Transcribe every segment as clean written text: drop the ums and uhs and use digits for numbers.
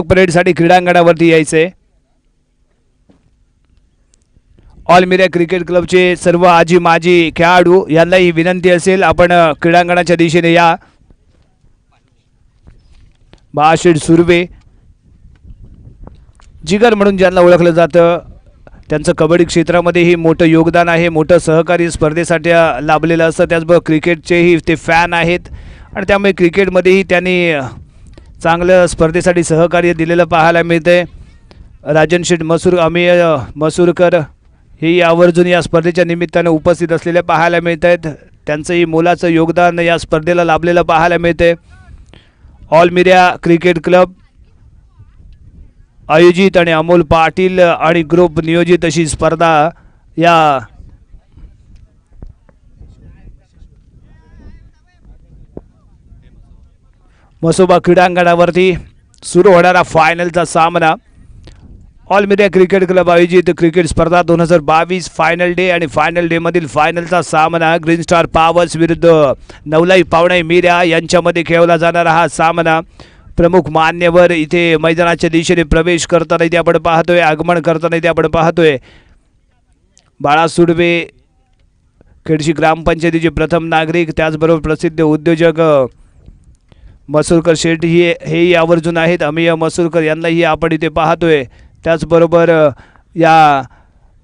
परेडसाठी क्रीडांगणावरती यायचे। All media cricket क्लबचे सर्व आजी माजी खेळाडू यांना ही विनंती असेल, आपण क्रीडांगणाच्या दिशेने या। बाळाशेठ सुर्वे जिगर म्हणून ज्यांना ओळखलं जातं, त्यांचं कबड्डी क्षेत्रामध्येही मोठं योगदान आहे, मोठं सहकार्य स्पर्धेसाठी लाभलेलं असतं। त्याचबरोबर क्रिकेटचेही ते फॅन आहेत आणि त्यामुळे क्रिकेटमध्येही त्यांनी चांगलं स्पर्धेसाठी सहकार्य दिलेलं पाहायला मिळते। राजन शेठ अमेय मसूरकर हे आवर्जून या स्पर्धेच्या निमित्ताने उपस्थित असलेले पाहायला मिळत आहेत। त्यांचंही मोलाचं योगदान या स्पर्धेला लाभलेलं पाहायला मिळते। ऑल मीडिया क्रिकेट क्लब आयोजित आणि अमोल पाटील आणि ग्रुप नियोजित अशी स्पर्धा या मसोबा क्रीडांगणावरती सुरू होणारा फायनलचा सामना। ऑल मीडिया क्रिकेट क्लब आयोजित क्रिकेट स्पर्धा 2022 फायनल डे आणि फायनल डे मधील फायनलचा सामना ग्रीन स्टार पॉवर्स विरुद्ध नवलाई पावणे मीरा यांच्यामध्ये खेळवला जाणारा हा सामना। प्रमुख मान्यवर इथे मैदानाच्या दिशेने प्रवेश करताना इथे आपण पाहतोय, आगमन करताना इथे आपण पाहतोय। बाळा सुडवे खेडशी ग्रामपंचायतीचे प्रथम नागरिक, त्याचबरोबर प्रसिद्ध उद्योजक मसूरकर शेठ हेही आवर्जून आहेत। अमेय मसूरकर यांनाही आपण इथे पाहतोय। त्याचबरोबर या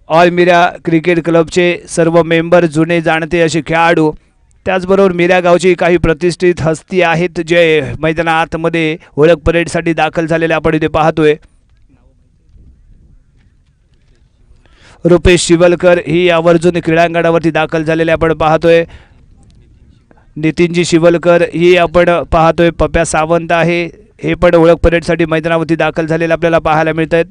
ऑल मीडिया क्रिकेट क्लबचे सर्व मेंबर जुने जाणते असे खेळाडू, त्याचबरोबर मीरा गावची काही प्रतिष्ठित हस्ती आहेत जे मैदानामध्ये ओळख परेडसाठी दाखल झालेले आपण इथे पाहतोय। रुपेश शिवलकर ही आवर्जून क्रीडांगणावरती दाखल झालेले आपण पाहतोय। नितीनजी शिवलकर ही आपण पाहतोय। पप्या सावंत आहे, हे पण ओळख परेडसाठी मैदानावरती दाखल झालेले आपल्याला पाहायला मिळत आहेत।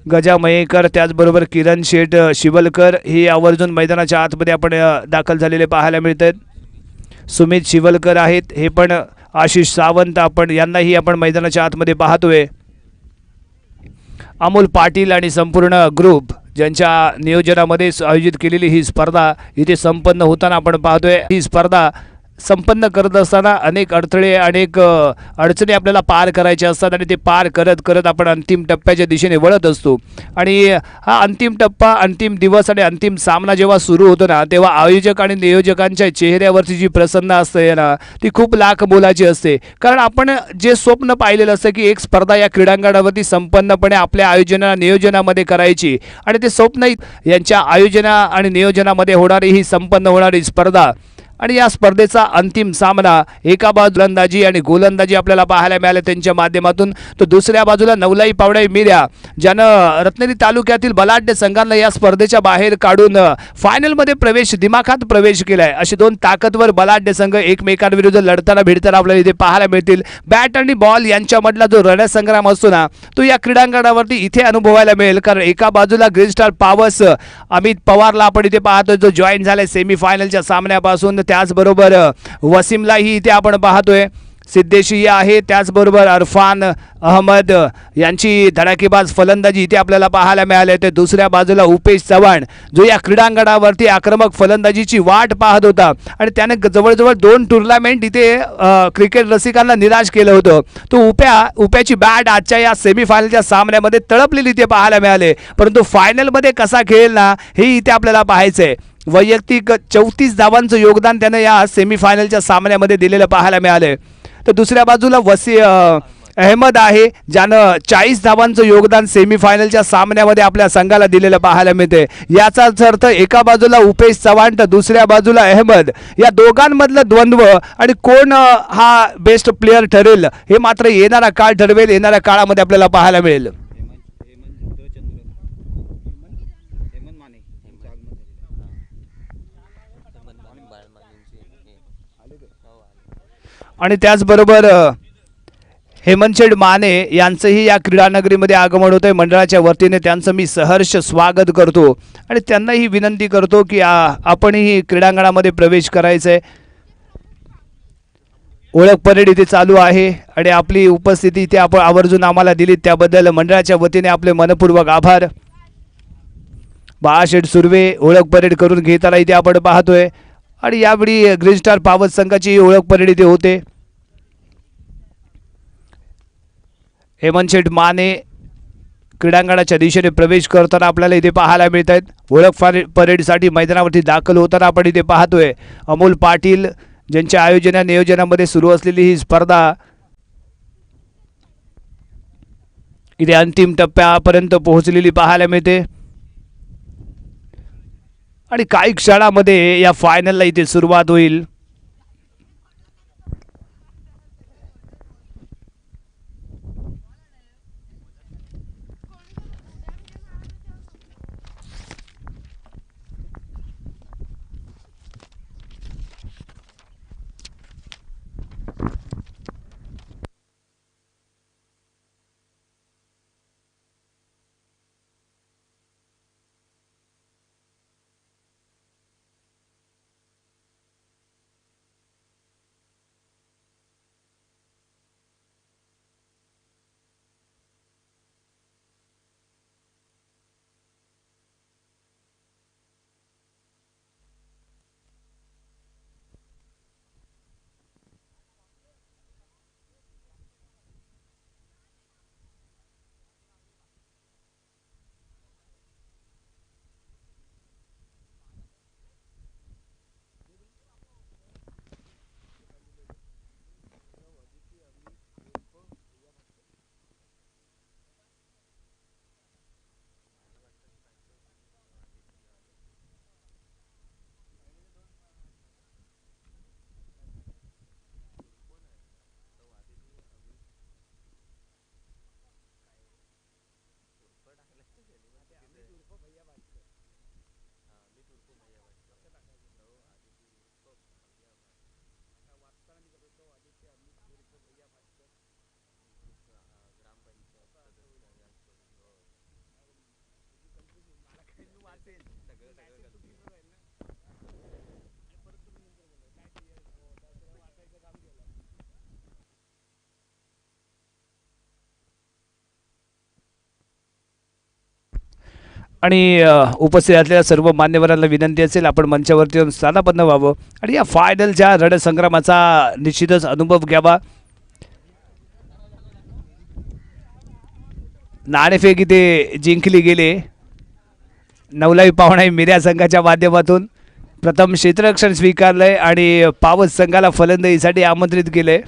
गजा मयेकर त्याचबरोबर किरण शेठ शिवलकर ही आवर्जून मैदानाच्या आतमध्ये आपण दाखल झालेले पाहायला मिळत आहेत। सुमित शिवलकर आहेत, हे पण आशिष सावंत आपण यांनाही आपण मैदानाच्या आतमध्ये पाहतोय। अमोल पाटील आणि संपूर्ण ग्रुप ज्यांच्या नियोजनामध्ये आयोजित केलेली ही स्पर्धा इथे संपन्न होताना आपण पाहतोय। ही स्पर्धा संपन्न करत असताना अनेक अडथळे अनेक अडचणी आपल्याला पार करायच्या असतात आणि ते पार करत करत आपण अंतिम टप्प्याच्या दिशेने वळत असतो। आणि हा अंतिम टप्पा, अंतिम दिवस आणि अंतिम सामना जेव्हा सुरू होतो ना, तेव्हा आयोजक आणि नियोजकांच्या चेहऱ्यावरची जी प्रसन्न असते ना, ती खूप लाख मोलाची असते। कारण आपण जे स्वप्न पाहिलेलं असतं की एक स्पर्धा या क्रीडांगणावरती संपन्नपणे आपल्या नियोजनामध्ये करायची आणि ते स्वप्न यांच्या आयोजना आणि नियोजनामध्ये होणारी ही संपन्न होणारी स्पर्धा आणि या स्पर्धेचा अंतिम सामना एका बाजूला गोलंदाजी आणि गोलंदाजी आपल्याला पाहायला मिळाले त्यांच्या माध्यमातून, तर दुसऱ्या बाजूला नवलाई पावणे मीरा ज्यानं रत्नागिरी तालुक्यातील बलाढ्य संघांना या स्पर्धेच्या बाहेर काढून फायनलमध्ये दिमाखात प्रवेश केलाय। असे दोन ताकदवर बलाढ्य संघ एकमेकांविरुद्ध लढताना भिडताना आपल्याला इथे पाहायला मिळतील। बॅट आणि बॉल यांच्यामधला जो रणसंग्राम असतो ना, तो या क्रीडांगणावरती इथे अनुभवायला मिळेल। कारण एका बाजूला ग्रीन स्टार पॉवर्स अमित पवारला आपण इथे पाहतोय जो जॉईन झालाय सेमीफायनलच्या सामन्यापासून, त्याचबरोबर वसीमलाही इथे आपण पाहतोय। सिद्धेशी आहे, त्याचबरोबर अरफान अहमद यांची धडाकेबाज फलंदाजी इथे आपल्याला पाहायला मिळाली। तर दुसऱ्या बाजूला उपेश चव्हाण जो या क्रीडांगणावरती आक्रमक फलंदाजीची वाट पाहत होता आणि त्याने जवळजवळ 2 टुर्नामेंट इथे क्रिकेट रसिकांना निराश केलं होतं। तो उप्याची बॅट आजच्या या सेमीफायनलच्या सामन्यामध्ये तळपलेली इथे पाहायला मिळाले, परंतु फायनलमध्ये कसा खेळेल ना हे इथे आपल्याला पाहायचंय। वैयक्तिक 34 धावांचं योगदान त्याने या सेमीफायनलच्या सामन्यामध्ये दिलेलं पाहायला मिळाले। तर दुसऱ्या बाजूला अहमद आहे ज्यानं 40 धावांचं योगदान सेमीफायनलच्या सामन्यामध्ये आपल्या संघाला दिलेलं पाहायला मिळते। याचाच अर्थ एका बाजूला उपेश चव्हाण तर दुसऱ्या बाजूला अहमद, या दोघांमधलं द्वंद्व आणि कोण हा बेस्ट प्लेयर ठरेल हे मात्र येणारा काळ ठरवेल, येणाऱ्या काळामध्ये आपल्याला पाहायला मिळेल। आणि त्याचबरोबर हेमंतशेठ माने यांचंही या क्रीडानगरीमध्ये आगमन होतंय। मंडळाच्या वतीने त्यांचं मी सहर्ष स्वागत करतो आणि त्यांनाही विनंती करतो की आपणही क्रीडांगणामध्ये प्रवेश करायचंय। ओळख परेड इथे चालू आहे आणि आपली उपस्थिती इथे आपण आवर्जून आम्हाला दिली त्याबद्दल मंडळाच्या वतीने आपले मनपूर्वक आभार। बाळाशेठ सुर्वे ओळख परेड करून घेताना इथे आपण पाहतोय आणि यावेळी ग्रीन स्टार पॉवर्स संघाची ओळख परेड इथे होते। हेमंत शेठ माने क्रीडांगणाच्या दिशेने प्रवेश करताना आपल्याला इथे पाहायला मिळत आहेत. ओळख परेडसाठी मैदानावरती दाखल होताना आपण इथे पाहतोय अमोल पाटील ज्यांच्या नियोजनामध्ये सुरू असलेली ही स्पर्धा इथे अंतिम टप्प्यापर्यंत पोहोचलेली पाहायला मिळते आणि काही क्षणामध्ये या फायनलला इथे सुरुवात होईल. आणि उपस्थित असलेल्या सर्व मान्यवरांना विनंती असेल आपण मंचावरती येऊन स्थानापन्न व्हावं आणि या फायनलच्या रणसंग्रामाचा निश्चितच अनुभव घ्यावा. नाणेफेक इथे जिंकली गेले. नवलाई पावणाई मिऱ्या संघाच्या माध्यमातून प्रथम क्षेत्ररक्षण स्वीकारलंय आणि पावस संघाला फलंदाजीसाठी आमंत्रित केलंय.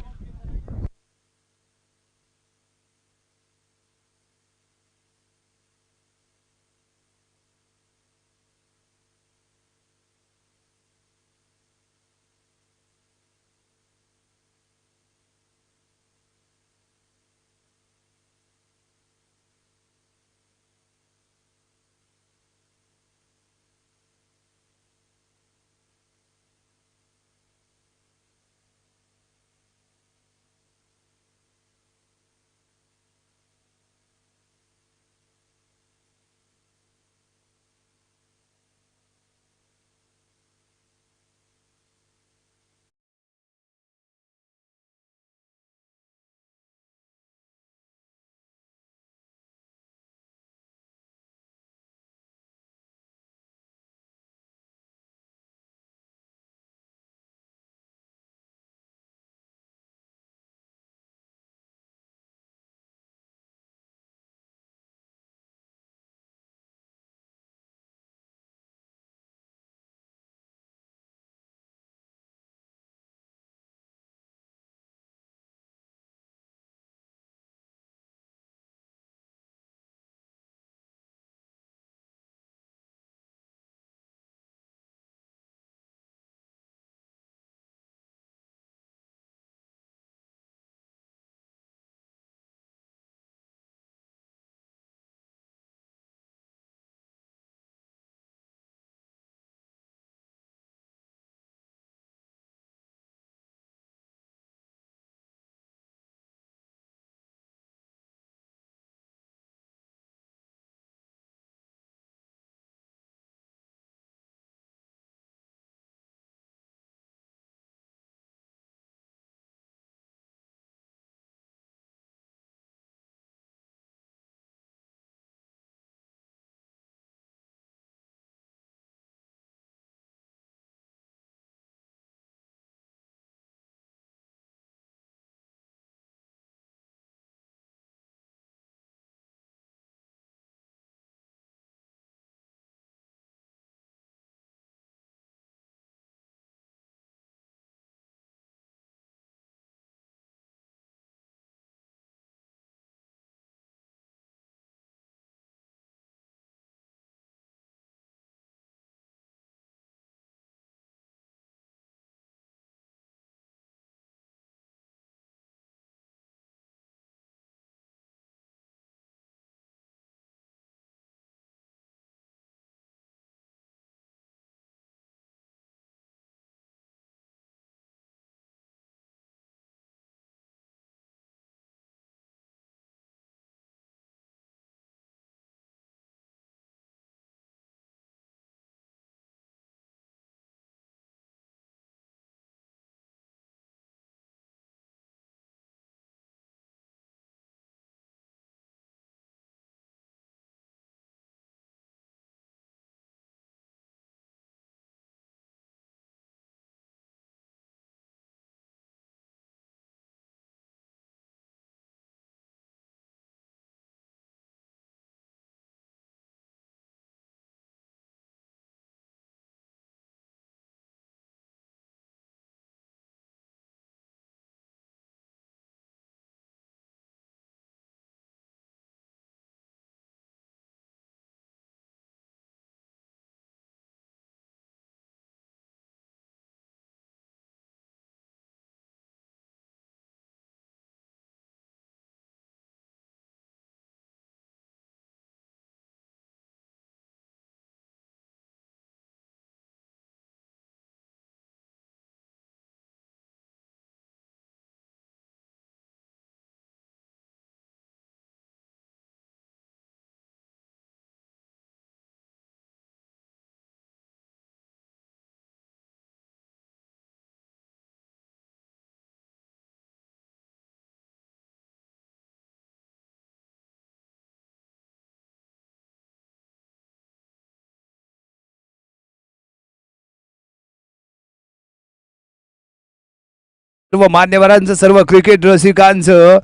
सर्व मान्यवरांचं सर्व क्रिकेट रसिकांचं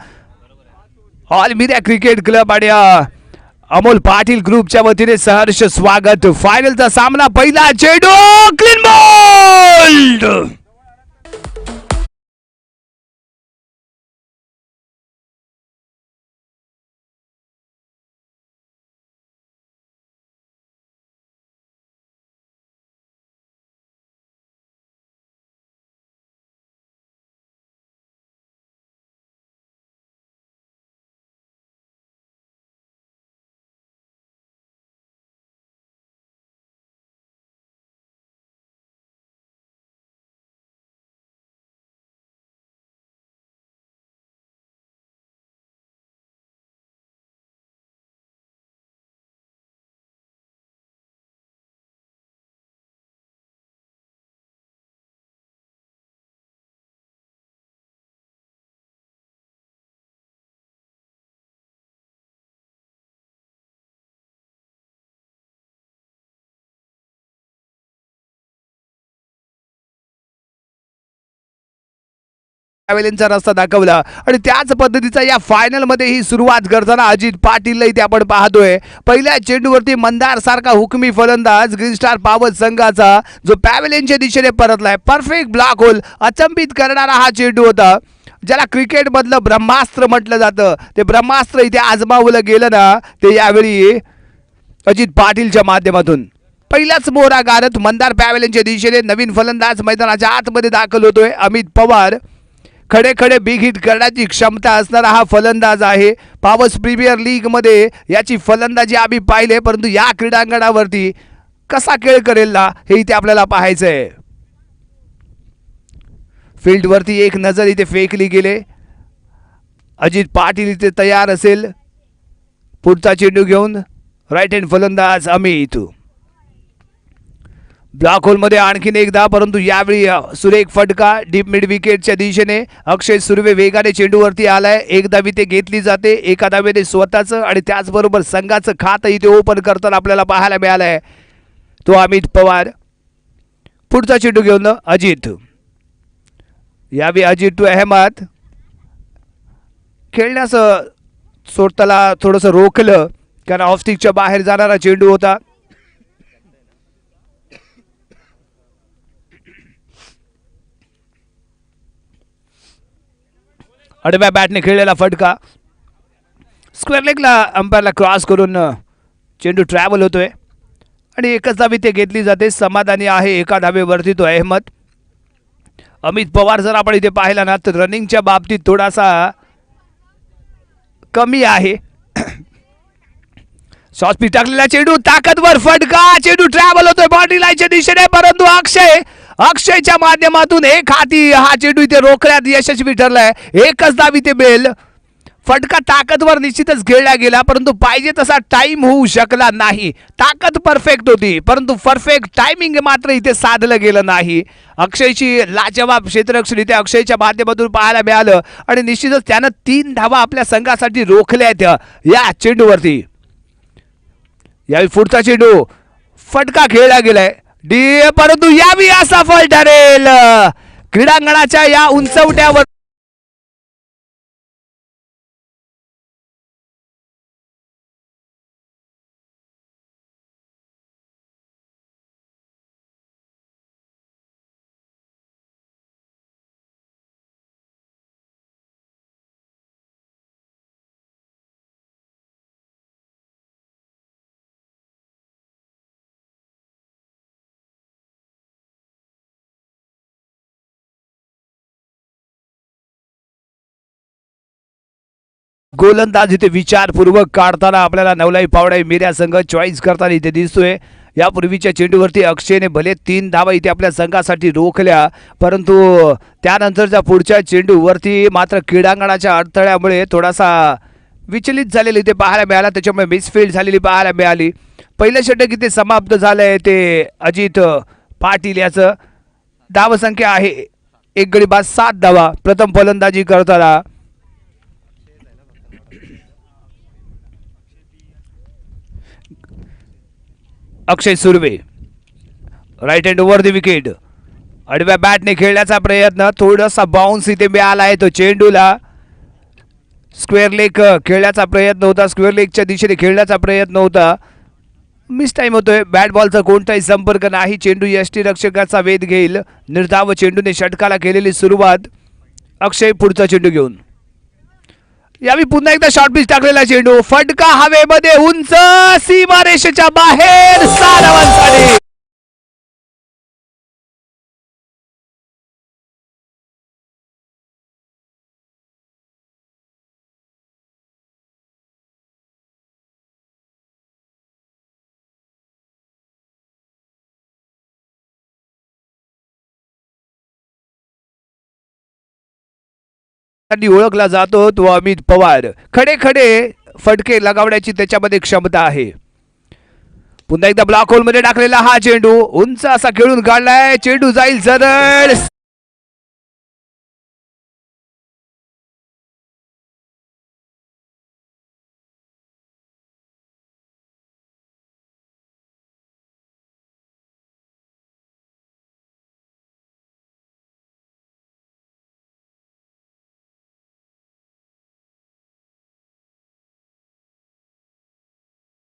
ऑल मीडिया क्रिकेट क्लब आणि अमोल पाटील ग्रुपच्या वतीने सहर्ष स्वागत. फायनलचा सामना पहिला चेंडू क्लीन बॉल. पॅव्हेलियनचा रस्ता दाखवला आणि त्याच पद्धतीचा या फायनल मध्ये ही सुरुवात करताना अजित पाटील इथे आपण पाहतोय. पहिल्या चेंडूवरती मंदार सारखा हुकमी फलंदाज ग्रीन स्टार पावत संघाचा जो पॅव्हेलियनच्या दिशेने परतलाय. परफेक्ट ब्लॉक होल अचंबित करणारा हा चेंडू होता, ज्याला क्रिकेट मधलं ब्रह्मास्त्र म्हटलं जातं. ते ब्रह्मास्त्र इथे आजमावलं गेलं ना, ते यावेळी अजित पाटीलच्या माध्यमातून पहिलाच मोहरा गारत मंदार पॅव्हेलियनच्या दिशेने नवीन फलंदाज मैदानाच्या आतमध्ये दाखल होतोय. अमित पवार खडे खडे बिग हिट करण्याची क्षमता असणारा हा फलंदाज आहे. पावस प्रीमियर लीग मध्ये याची फलंदाजी आम्ही पाहिले, परंतु या क्रीडांगणावरती कसा खेळ करेल ना हे इथे आपल्याला पाहायचंय. फील्डवरती एक नजर इथे फेकली गेले. अजित पाटील इथे तयार असेल पुढचा चेंडू घेऊन. राईट हँड फलंदाज अमित ब्लॉक होलमध्ये आणखीन एकदा, परंतु यावेळी सुरेख फटका डीप मिड विकेटच्या दिशेने. अक्षय सुर्वे वेगाने चेंडूवरती आलाय. एक धाव इथे घेतली जाते, एका धावेने स्वतःचं आणि त्याचबरोबर संघाचं खातं इथे ओपन करताना आपल्याला पाहायला मिळालंय. तो अमित पवार पुढचा चेंडू घेऊन अजित. यावेळी अजित टू अहमद खेळण्यास सोडताना थोडंसं रोखलं, कारण ऑफस्टिकच्या बाहेर जाणारा चेंडू होता. आडव्या बॅटने खेळलेला फटका स्क्वेअर लेगला अंपायरला क्रॉस करून चेंडू ट्रॅव्हल होतोय आणि एकच धाव इथे घेतली जाते. समाधानी आहे एका धावेवरती तो अहमद. अमित पवार जर आपण इथे पाहिला ना, तर रनिंगच्या बाबतीत थोडासा कमी आहे. शॉर्ट टाकलेला चेंडू ताकदवर फटका, चेंडू ट्रॅव्हल होतोय बॉडी लाईनच्या दिशेने, परंतु अक्षयच्या माध्यमातून एक हाती हा चेंडू इथे रोखण्यात यशस्वी ठरलाय. एकच धाव इथे मिळेल. फटका ताकदवर निश्चितच खेळला गेला, परंतु पाहिजे तसा टाइम होऊ शकला नाही. ताकद परफेक्ट होती, परंतु परफेक्ट टायमिंग मात्र इथे साधलं गेलं नाही. अक्षयची लाजवाब क्षेत्ररक्षण इथे अक्षयच्या माध्यमातून पाहायला मिळालं आणि निश्चितच त्यानं 3 धावा आपल्या संघासाठी रोखल्या आहेत या चेंडूवरती. यावेळी पुढचा चेंडू फटका खेळला गेलाय डी, परंतु यावी असफल ठरेल. क्रीडांगणाच्या या उंचवट्यावर गोलंदाज इथे विचारपूर्वक काढताना आपल्याला नवलाई पावडा मीडिया संघ चॉईस करताना इथे दिसतोय. यापूर्वीच्या चेंडूवरती अक्षयने भले 3 धावा इथे आपल्या संघासाठी रोखल्या, परंतु त्यानंतरच्या पुढच्या चेंडूवरती मात्र क्रीडांगणाच्या अडथळ्यामुळे थोडासा विचलित झालेले इथे पाहायला मिळाला. त्याच्यामुळे मिसफील्ड झालेली पाहायला मिळाली. पहिलं षटक इथे समाप्त झालंय ते अजित पाटील याचं. धावसंख्या आहे एक गडी बाद 7 धावा. प्रथम फलंदाजी करताना Akshay Surve right hand over the wicket. आडव्या बॅटने खेळण्याचा प्रयत्न, थोडासा बाउन्स इथे मिळाला आहे तो चेंडूला. स्क्वेअर लेग खेळण्याचा प्रयत्न होता, स्क्वेअर लेगच्या दिशेने खेळण्याचा प्रयत्न होता. मिस टाइम होतोय. बॅट बॉलचा कोणताही संपर्क नाही. चेंडू यष्टीरक्षकाचा वेध घेईल. निर्धाव चेंडूने षटकाला केलेली सुरुवात. अक्षय पुढचा चेंडू घेऊन. यावेळी पुन्हा एकदा शॉर्ट पिच टाकलेला चेंडू, फटका हवेमध्ये उंच, सीमारेषेच्या बाहेर, 6 धावांसाठी. ओळखला जातो तो अमित पवार. खडे खडे फटके लगावण्याची त्याच्यामध्ये क्षमता आहे. पुन्हा एकदा ब्लॉक होल मध्ये टाकलेला हा चेंडू, उंच असा खेळून काढलाय. चेंडू जाईल सरळ.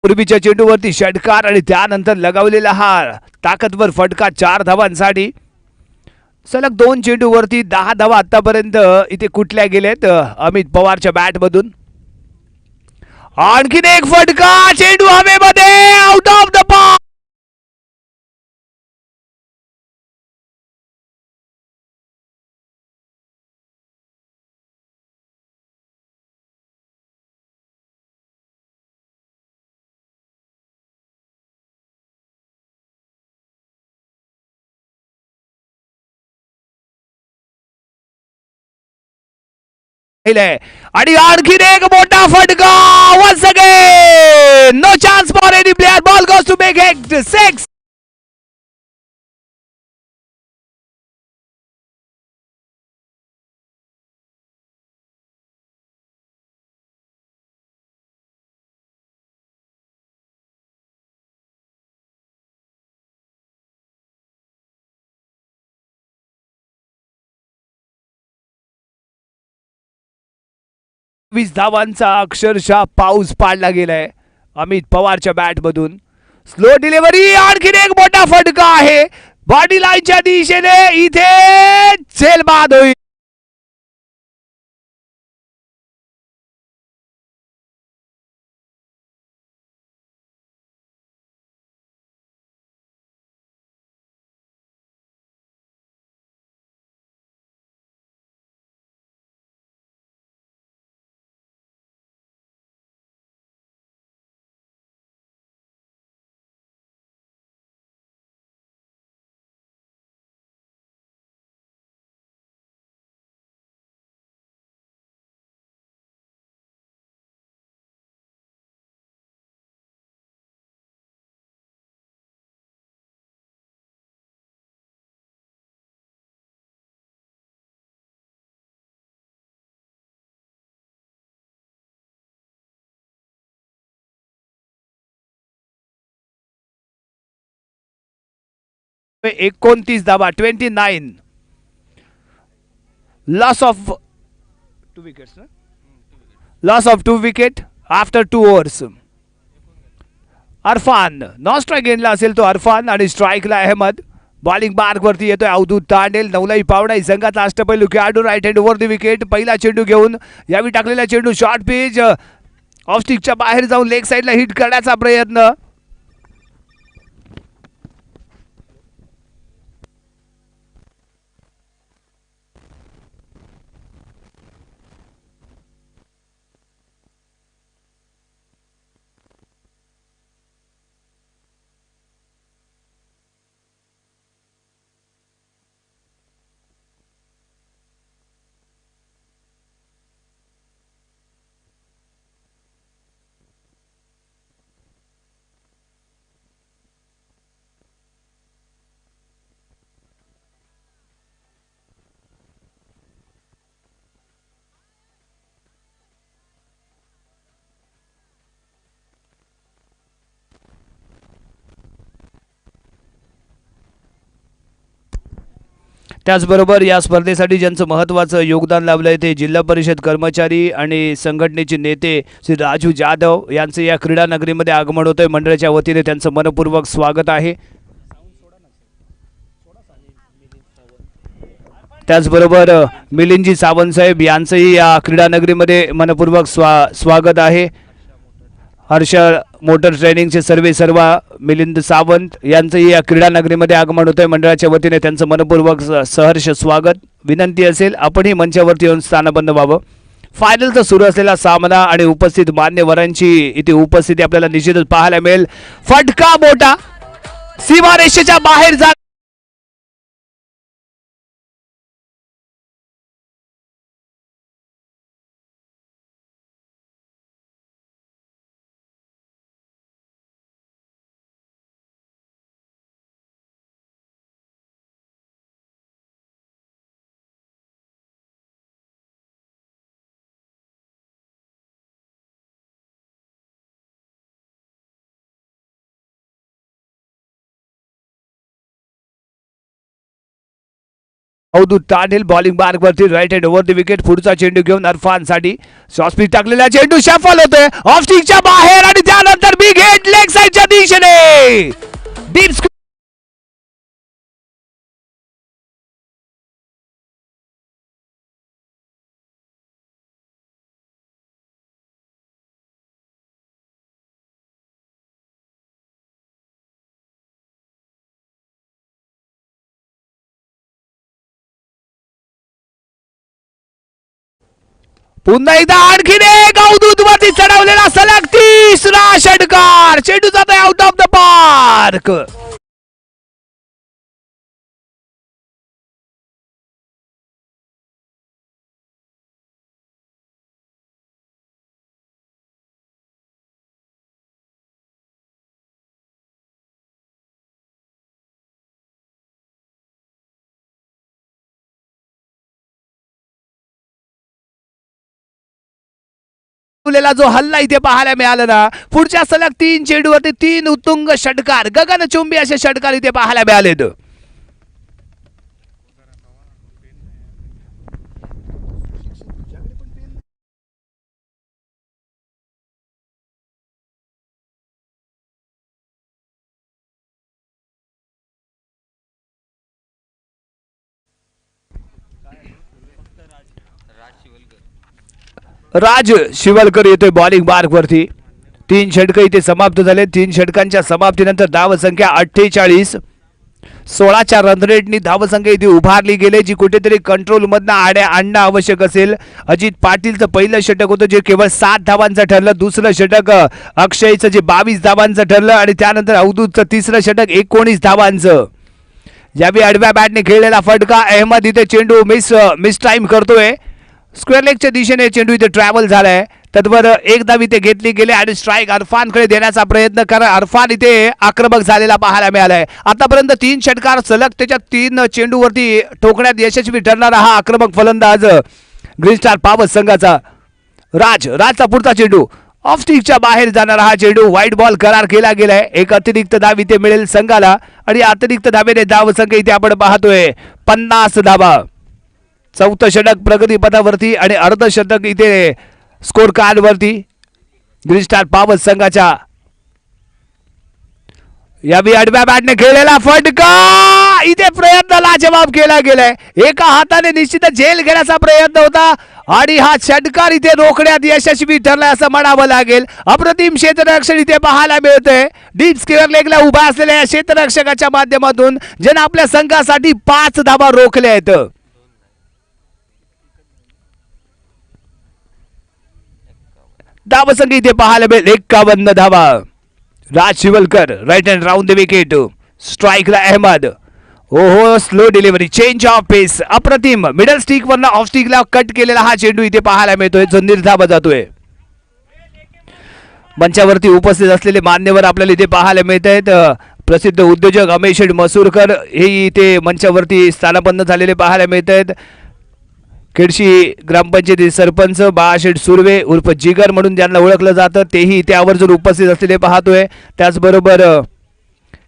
पूर्वीच्या चेंडूवरती षटकार आणि त्यानंतर लगावलेला हा ताकदवर फटका, 4 धावांसाठी. सलग 2 चेंडूवरती 10 धावा आतापर्यंत इथे कुठल्या गेलेत अमित पवारच्या बॅट मधून. आणखीन एक फटका, चेंडू हवेमध्ये, आउट ऑफ द बॉल. आणि आणखीन एक मोठा फटका. Once again no chance for any player. Ball goes to make it 6. वीस धावांचा अक्षरशः पाऊस पाडला गेलाय अमित पवारच्या बॅट मधून. स्लो डिलिव्हरी, आणखीन एक मोठा फटका आहे बॉडी लाईनच्या दिशेने. इथे झेल बाद होईल. पे 29 धावा, 29. Loss of 2 wickets, loss of 2 wicket after 2 overs. Arfan non strike गेनला असेल तो अरफान, आणि स्ट्राईकला अहमद. बॉलिंग मार्क वरती येतोय अवधूत तांडेल. नवलाई पावडा संघाचा अष्टपैलू खेळाडू, right hand over the wicket. पहिला चेंडू घेऊन यावेळी टाकलेला चेंडू शॉर्ट पिच, ऑफ स्टिकच्या बाहेर जाऊन लेग साईडला हिट करण्याचा प्रयत्न. त्याचबरोबर या स्पर्धेसाठी ज्यांचं महत्त्वाचं योगदान लाभलं ते जिल्हा परिषद कर्मचारी आणि संघटनेचे नेते श्री राजू जाधव यांचं या क्रीडा नगरीमध्ये आगमन होतंय. मंडळाच्या वतीने त्यांचं मनपूर्वक स्वागत आहे. त्याचबरोबर मिलिंदजी सावंत साहेब यांचंही या क्रीडा नगरीमध्ये मनपूर्वक स्वागत आहे. हर्ष मोटर ट्रेनिंगचे सर्व मिलिंद सावंत यांचंही या क्रीडा नगरीमध्ये आगमन होतंय. मंडळाच्या वतीने त्यांचं मनपूर्वक सहर्ष स्वागत. विनंती असेल आपणही मंचावरती येऊन स्थानबद्ध व्हावं. फायनलचा सुरू असलेला सामना आणि उपस्थित मान्यवरांची इथे उपस्थिती आपल्याला निश्चितच पाहायला मिळेल. फटका मोठा सीमारेषेच्या बाहेर जा अवधूत तांडेल बॉलिंग मार्क वरती right hand over the wicket. पुढचा चेंडू घेऊन अरफान साठी शॉर्ट टाकलेला चेंडू शफल होतोय ऑफ स्टिकच्या बाहेर आणि त्यानंतर बिग हिट लेग साइडच्या दिशेने डीप पुन्हा एकदा आणखीन एक अवधूत वरती चढवलेला सलग तिसरा षटकार. चेंडू जातोय आउट ऑफ द पार्क. जो हल्ला इथे पाहायला मिळाला ना, पुढच्या सलग 3 चेंडूवरती 3 उत्तुंग षटकार, गगनचुंबी असे षटकार इथे पाहायला मिळालेत. राज शिवलकर येतोय बॉलिंग मार्क वरती. 3 षटक इथे समाप्त झाले. 3 षटकांच्या समाप्तीनंतर धावसंख्या 48. 16च्या रन रेटनी धावसंख्या इथे उभारली गेली, जी कुठेतरी कंट्रोल मधनं आणणं आवश्यक असेल. अजित पाटीलचं पहिलं षटक होतं जे केवळ 7 धावांचं ठरलं. दुसरं षटक अक्षयचं जे 22 धावांचं ठरलं आणि त्यानंतर अवधूतचं तिसरं षटक 19 धावांचं. यावेळी आडव्या बॅटने खेळलेला फटका. अहमद इथे चेंडू मिस टाइम करतोय. स्क्वेअर लेगच्या दिशेने चेंडू इथे ट्रॅव्हल झालाय. तत्वर एक धाव इथे घेतली गेली आणि स्ट्राईक अरफानकडे देण्याचा प्रयत्न करा. अरफान इथे आक्रमक झालेला पाहायला मिळालाय. आतापर्यंत 3 षटकार सलग त्याच्या 3 चेंडूवरती ठोकण्यात यशस्वी ठरणारा हा आक्रमक फलंदाज ग्रीन स्टार पॉवर्स संघाचा राजचा पुढचा चेंडू ऑफ स्टिकच्या बाहेर जाणारा हा चेंडू व्हाईट बॉल करार केला गेलाय. एक अतिरिक्त धाव इथे मिळेल संघाला आणि अतिरिक्त धावेने धावसंख्या इथे आपण पाहतोय 50 धावा. 4थं षटक प्रगतीपथावरती आणि अर्धशतक इथे स्कोर कार्ड वरती ग्रीन स्टार पॉवर्स संघाच्या. यावेळी आडव्या बॅटने खेळलेला फटका. इथे प्रयत्न लाजवाब केला गेलाय. एका हाताने निश्चित झेल घेण्याचा प्रयत्न होता आणि हा षटकार इथे रोखण्यात यशस्वी ठरलाय असं म्हणावं लागेल. अप्रतिम क्षेत्ररक्षण इथे पाहायला मिळतंय. डीप स्क्वेअर लेगला उभा असलेल्या या क्षेत्ररक्षकाच्या माध्यमातून ज्याने आपल्या संघासाठी 5 धावा रोखल्या आहेत. धावसंख्या इथे पाहायला मिळेल 51 धावा. Raj Shivalkar right hand round the wicket. स्ट्राईकला अहमद. ओहो slow delivery change of pace अप्रतिम. मिडल स्टिक वरनं ऑफ स्टिकला कट केलेला हा चेंडू इथे पाहायला मिळतोय जो निर्धाव जातोय. मंचावरती उपस्थित असलेले मान्यवर आपल्याला इथे पाहायला मिळत आहेत. प्रसिद्ध उद्योजक अमेश मसूरकर हे इथे मंचावरती स्थानापन्न झालेले पाहायला मिळत आहेत. खेडशी ग्रामपंचायती सरपंच बाळाशेठ सुर्वे उर्फ जिगर म्हणून ज्यांना ओळखलं जातं तेही इथे आवर्जून उपस्थित असलेले पाहतोय. त्याचबरोबर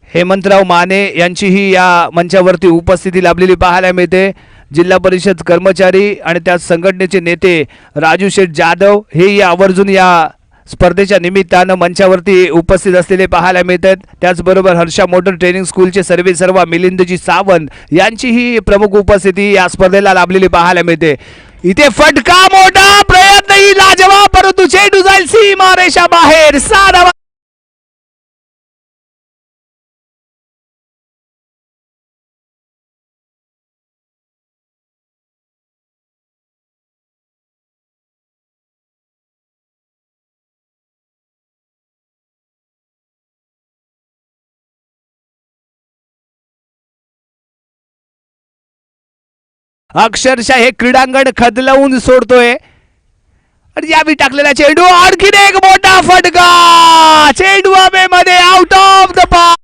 हेमंतराव माने यांचीही या मंचावरती उपस्थिती लाभलेली पाहायला मिळते. जिल्हा परिषद कर्मचारी आणि त्या संघटनेचे नेते राजू शेठ जाधव हे आवर्जून या स्पर्धेच्या निमित्तानं मंचावरती उपस्थित असलेले पाहायला मिळतात. त्याचबरोबर हर्षा मोटर ट्रेनिंग स्कूलचे सर्वेसर्वा मिलिंदजी सावंत यांचीही प्रमुख उपस्थिती या स्पर्धेला लाभलेली पाहायला मिळते. इथे फटका मोठा प्रयत्न ही लाजवाब, परंतु चेंडू जाईल सीमा रेषा बाहेर. 6 धावा. अक्षरशः हे क्रीडांगण खदलवून सोडतोय. आणि यावी टाकलेला चेंडू, आणखीन एक मोठा फटका, चेंडू हवेमध्ये आउट ऑफ द पार्क.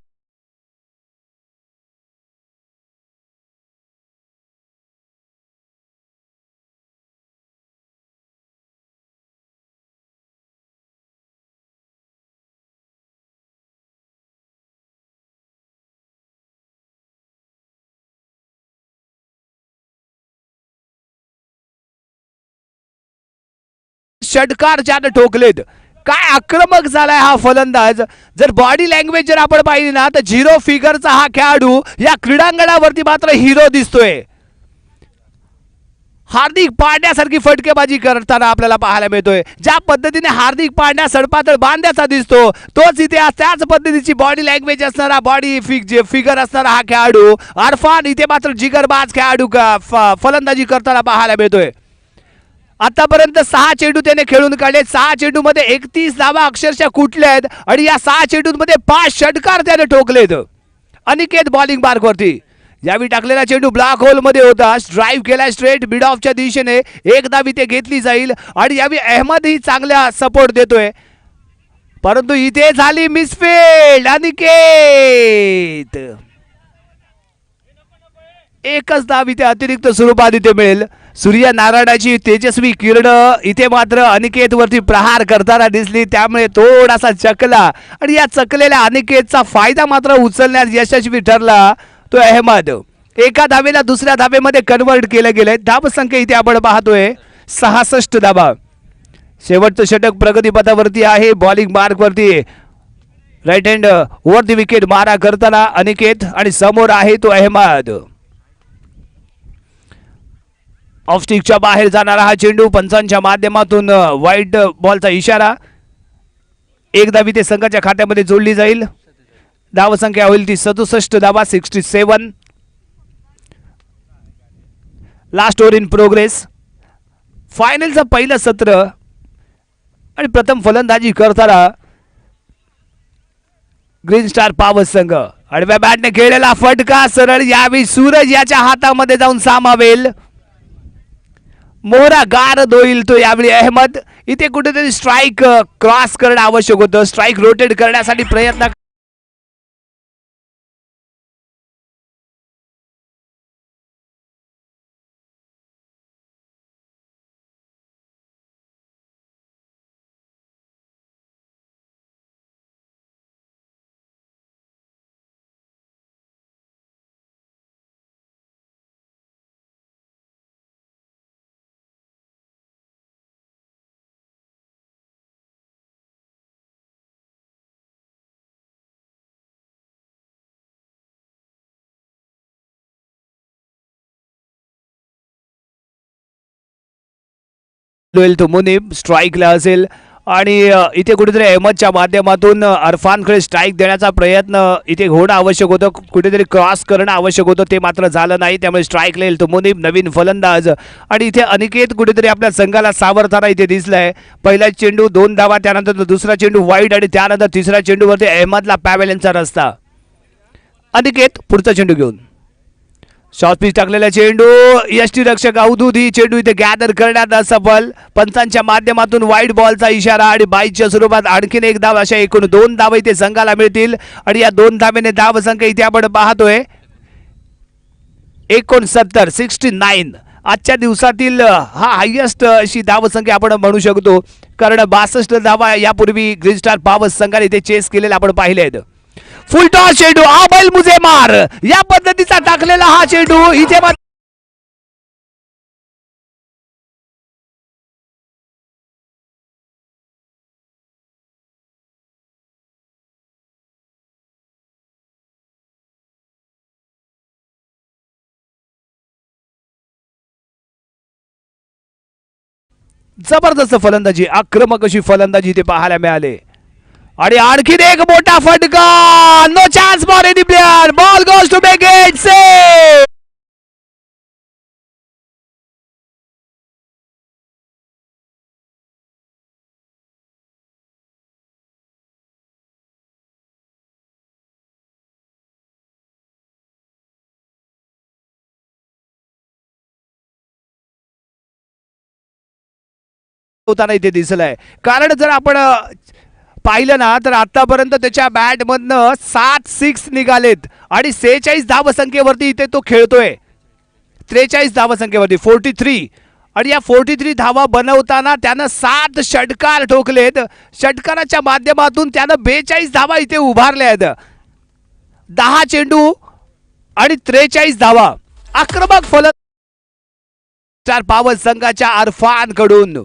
षटकार ज्यानं ठोकलेत. काय आक्रमक झालाय हा फलंदाज. जर बॉडी लँग्वेज जर आपण पाहिली ना तर 0 फिगरचा हा खेळाडू या क्रीडांगणावरती मात्र हिरो दिसतोय. हार्दिक पांड्यासारखी फटकेबाजी करताना आपल्याला पाहायला मिळतोय. ज्या पद्धतीने हार्दिक पांड्या सडपातळ बांध्याचा दिसतो तोच इथे त्याच पद्धतीची बॉडी लँग्वेज असणारा, बॉडी फिगर असणारा हा खेळाडू अरफान इथे मात्र जिगरबाज खेळाडू फलंदाजी करताना पाहायला मिळतोय. आतापर्यंत 6 चेंडू त्याने खेळून काढले. 6 चेंडूमध्ये 31 धावा अक्षरशः कुठल्या आहेत आणि या 6 चेंडूंमध्ये 5 षटकार त्याने ठोकलेत. अनिकेत बॉलिंग मार्कवरती यावेळी टाकलेला चेंडू ब्लॅक होल मध्ये होता. ड्राईव्ह केला स्ट्रेट मिड ऑफच्या दिशेने. एक धाव इथे घेतली जाईल आणि यावेळी अहमद ही चांगला सपोर्ट देतोय, परंतु इथे झाली मिसफील्ड. अनिकेत एकच धाव इथे अतिरिक्त स्वरूपात इथे मिळेल. सूर्यनारायणाची तेजस्वी किरण इथे मात्र अनिकेत वरती प्रहार करताना दिसली, त्यामुळे थोडासा चकला आणि या चकलेल्या अनिकेतचा फायदा मात्र उचलण्यात यशस्वी ठरला तो अहमद. एका धावेला दुसऱ्या धावेमध्ये कन्वर्ट केलं गेलंय. धावसंख्या इथे आपण पाहतोय 66 धावा. शेवटचं षटक प्रगतीपथावरती आहे. बॉलिंग मार्कवरती right hand over the wicket मारा करताना अनिकेत आणि समोर आहे तो अहमद. ऑफ स्टिकच्या बाहेर जाणारा हा चेंडू, पंचांच्या माध्यमातून वाईट बॉलचा इशारा. एक धाव इथे संघाच्या खात्यामध्ये जोडली जाईल. धावसंख्या होईल ती 67 धावा, 67. Last over in progress. फायनलचं पहिलं सत्र आणि प्रथम फलंदाजी करताना ग्रीन स्टार पॉवर संघ. आडव्या बॅटने खेळलेला फटका सरळ यावेळी सूरज याच्या हातामध्ये जाऊन सामावेल. मोहरा गारद होईल तो यावेळी अहमद. इथे कुठेतरी स्ट्राईक क्रॉस करणं आवश्यक होतं. स्ट्राईक रोटेट करण्यासाठी प्रयत्न तो मुनीब स्ट्राईकला असेल आणि इथे कुठेतरी अहमदच्या माध्यमातून अरफानकडे स्ट्राईक देण्याचा प्रयत्न इथे होणं आवश्यक होतं. कुठेतरी क्रॉस करणं आवश्यक होतं, ते मात्र झालं नाही. त्यामुळे स्ट्राईकला येईल तो मुनीब, नवीन फलंदाज. आणि इथे अनिकेत कुठेतरी आपल्या संघाला सावरताना इथे दिसलाय. पहिला चेंडू 2 धावा, त्यानंतर दुसरा चेंडू वाईड आणि त्यानंतर तिसऱ्या चेंडूवरती अहमदला पॅवेलियनचा रस्ता. अनिकेत पुढचा चेंडू घेऊन शॉर्ट पिच टाकलेला चेंडू, यष्टीरक्षक अवधूत ही चेंडू इथे गॅदर करण्यात असफल. पंचांच्या माध्यमातून वाईड बॉलचा इशारा आणि बाईच्या स्वरूपात आणखीन एक धाव. अशा एकूण 2 धावा इथे संघाला मिळतील आणि या 2 धावेने धावसंख्या इथे आपण पाहतोय 69, 69. आजच्या दिवसातील हा हायेस्ट अशी धावसंख्या आपण म्हणू शकतो, कारण 62 धावा यापूर्वी ग्रीन स्टार पॉवर संघाने इथे चेस केलेला आपण पाहिले आहेत. फुलटॉस चेंडू हा बैल मुझे मार या पद्धतीचा टाकलेला हा चेंडू इथे जबरदस्त फलंदाजी आक्रमक अशी फलंदाजी इथे पाहायला मिळाले आणि आणखीन एक मोठा फटका no chance for any player ball goes to make it save होताना इथे दिसलंय कारण जर आपण पाहिलं ना तर आतापर्यंत त्याच्या बॅट मधनं 7 6 निघालेत आणि 46 धावसंख्येवरती इथे तो खेळतोय 43 धावसंख्येवरती 43 आणि या 43 धावा बनवताना त्यानं 7 षटकार ठोकलेत षटकाराच्या माध्यमातून त्यानं 42 धावा इथे उभारल्या आहेत 10 चेंडू आणि 43 धावा आक्रमक फलंदाज पावल संघाच्या अरफान कडून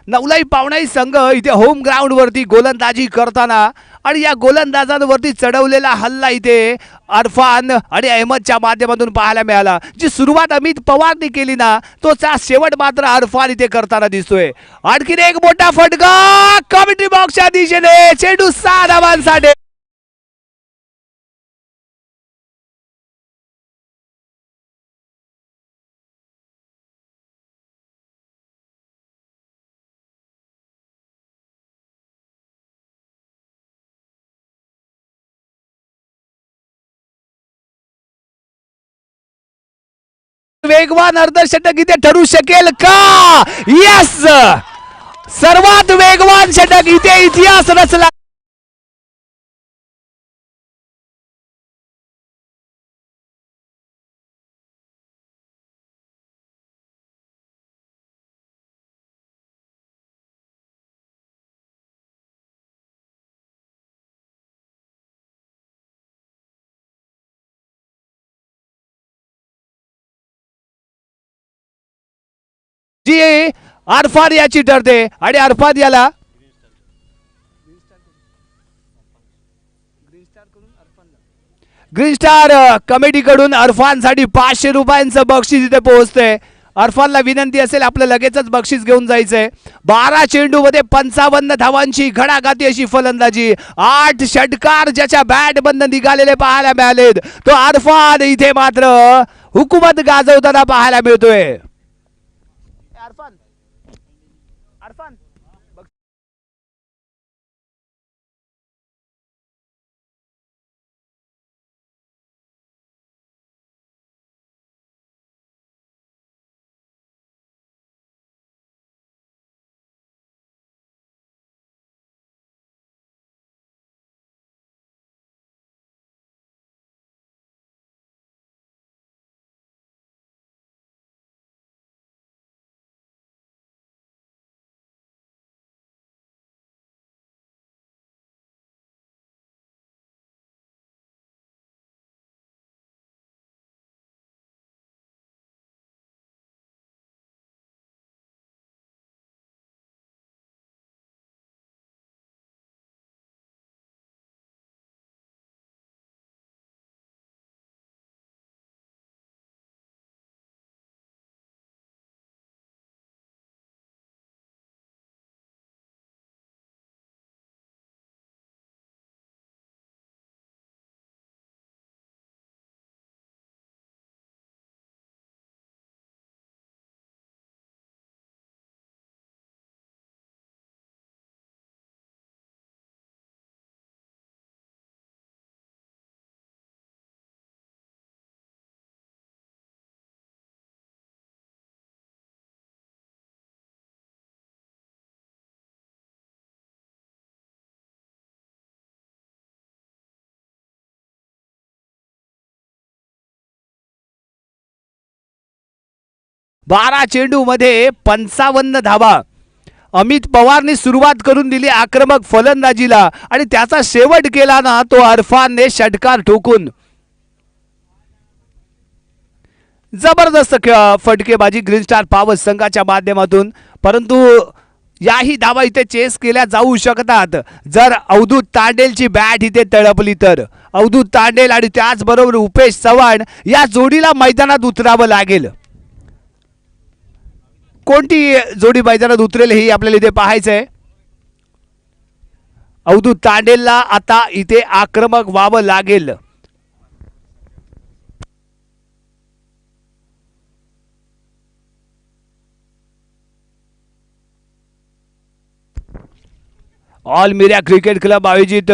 नवलाई पावणाई संघ इथे होम ग्राउंड वरती गोलंदाजी करताना आणि या गोलंदाजांवरती चढवलेला हल्ला इथे अरफान आणि अहमदच्या माध्यमातून पाहायला मिळाला जी सुरुवात अमित पवारने केली ना तोचा शेवट मात्र अरफान इथे करताना दिसतोय आणखीन एक मोठा फटका कॉमेंट्री बॉक्सच्या दिशेने चेंडू 6 धावांसाठी वेगवान अर्धशतक इथे ठरू शकेल का यस सर्वात वेगवान षटक इथे इतिहास रचला जी अरफान याची ठरते आणि अरफान याला ग्रीन स्टार कमिटी कडून अरफान साठी 500 रुपयांचं बक्षीस इथे पोहोचते अरफानला विनंती असेल आपलं लगेचच बक्षीस घेऊन जायचंय 12 चेंडू मध्ये 55 धावांची घडाघाती अशी फलंदाजी 8 षटकार ज्याच्या बॅट बंद निघालेले पाहायला मिळालेत तो अरफान इथे मात्र हुकूमत गाजवताना पाहायला मिळतोय अरफान अरफान 12 चेंडू मध्ये 55 धावा अमित पवारने सुरुवात करून दिली आक्रमक फलंदाजीला आणि त्याचा शेवट केला ना तो अरफानने षटकार ठोकून. जबरदस्त फटकेबाजी ग्रीन स्टार पॉवर्स संघाच्या माध्यमातून. परंतु याही धावा इथे चेस केल्या जाऊ शकतात जर अवधूत तांडेलची बॅट इथे तळपली तर. अवधूत तांडेल आणि त्याचबरोबर उपेश चव्हाण या जोडीला मैदानात उतरावं लागेल. कोणती जोडी मैदानात उतरेल हे आपल्याला इथे पाहायचं आहे. अवधूत तांडेलला आता इथे आक्रमक व्हावं लागेल. ऑल मिरा क्रिकेट क्लब आयोजित